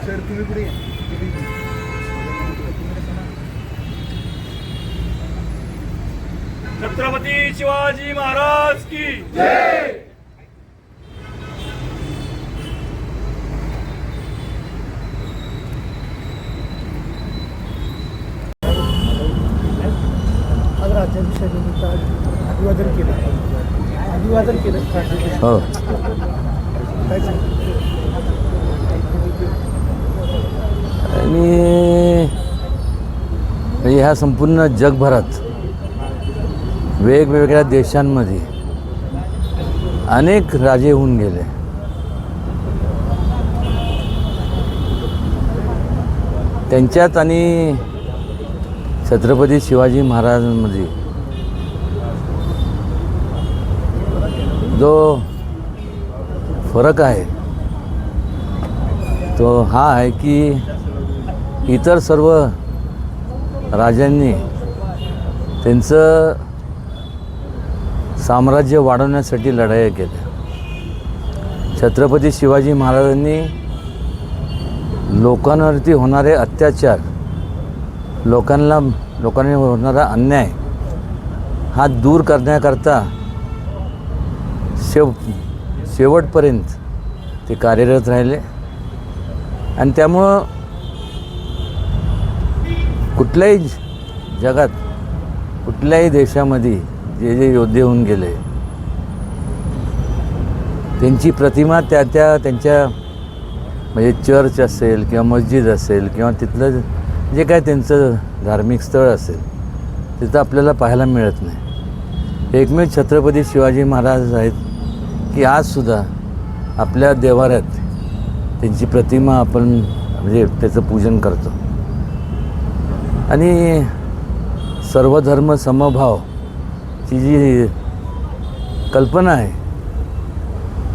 Sir तुम्ही पुढे छत्रपती शिवाजी महाराज की जय। आज राज्याभिषेकानिमित्त अभिवादन केलं. हो. काय सांगता? आणि ह्या संपूर्ण जगभरात वेगवेगळ्या देशांमध्ये अनेक राजे होऊन गेले. त्यांच्यात आणि छत्रपती शिवाजी महाराजांमध्ये जो फरक आहे तो हा आहे की इतर सर्व राजांनी त्यांचं साम्राज्य वाढवण्यासाठी लढाया केल्या. छत्रपती शिवाजी महाराजांनी लोकांवरती होणारे अत्याचार, लोकांनी होणारा अन्याय हा दूर करण्याकरता शेवटपर्यंत ते कार्यरत राहिले. आणि त्यामुळं कुठल्याही जगात कुठल्याही देशामध्ये जे जे योद्धे होऊन गेले त्यांची प्रतिमा त्यांच्या म्हणजे चर्च असेल किंवा मस्जिद असेल किंवा तिथलं जे काय त्यांचं धार्मिक स्थळ असेल तिथं आपल्याला पाहायला मिळत नाही. एकमेव छत्रपती शिवाजी महाराज आहेत की आजसुद्धा आपल्या देवाऱ्यात त्यांची प्रतिमा आपण म्हणजे त्याचं पूजन करतो. आणि सर्वधर्म समभावची जी कल्पना आहे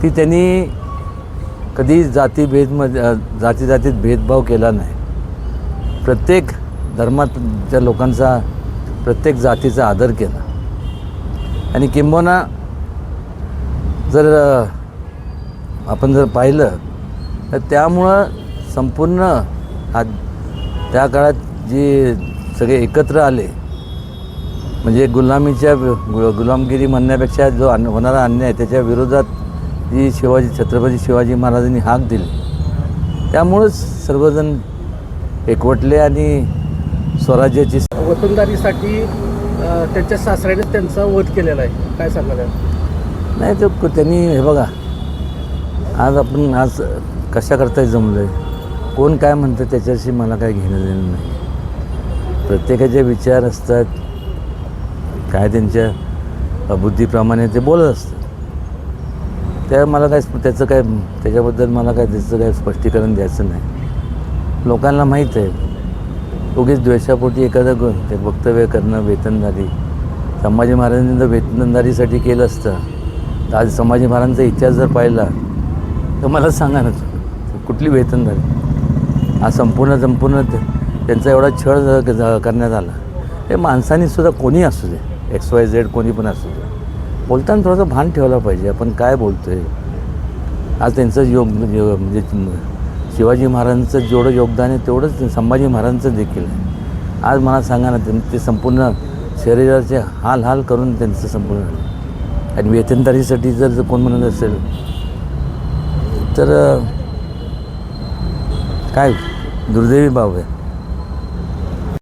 ती त्यांनी कधी जातीत भेदभाव केला नाही. प्रत्येक धर्माच्या लोकांचा, प्रत्येक जातीचा आदर केला. आणि किंबहुना जर आपण जर पाहिलं तर त्यामुळं संपूर्ण त्या काळात जे सगळे एकत्र आले म्हणजे गुलामगिरी म्हणण्यापेक्षा जो होणारा अन्याय त्याच्या विरोधात जी छत्रपती शिवाजी महाराजांनी हाक दिली त्यामुळंच सर्वजण एकवटले आणि स्वराज्याची वतनदारीसाठी त्यांच्या सासऱ्याने त्यांचा वध केलेला आहे. काय सांगाल? नाही तर त्यांनी हे बघा आज कशा करता जमलं आहे, कोण काय म्हणतं त्याच्याशी मला काय घेणं देणं नाही. प्रत्येकाचे विचार असतात, काय त्यांच्या बुद्धीप्रमाणे ते बोलत असतात. त्याच्याबद्दल मला काय त्याचं काय स्पष्टीकरण द्यायचं नाही. लोकांना माहीत आहे उगीच द्वेषापोटी एखादं ते वक्तव्य करणं. वेतनदारी संभाजी महाराजांनी जर वेतनदारीसाठी केलं असतं तर आज संभाजी महाराजांचा इतिहास जर पाहिला तर मला सांगा ना कुठली वेतनदारी. आज संपूर्ण त्यांचा एवढा छळ करण्यात आला. हे माणसांनीसुद्धा कोणी असू दे, XYZ कोणी पण असू दे, बोलताना थोडंसं भान ठेवायला पाहिजे आपण काय बोलतो आहे. आज त्यांचं म्हणजे शिवाजी महाराजांचं जेवढं योगदान आहे तेवढंच संभाजी महाराजांचं देखील आहे. आज मला सांगा ना ते संपूर्ण शरीराचे हाल करून त्यांचं संपूर्ण. आणि वेतनदारीसाठी जर कोण म्हणत असेल तर काय दुर्दैवी बाब आहे.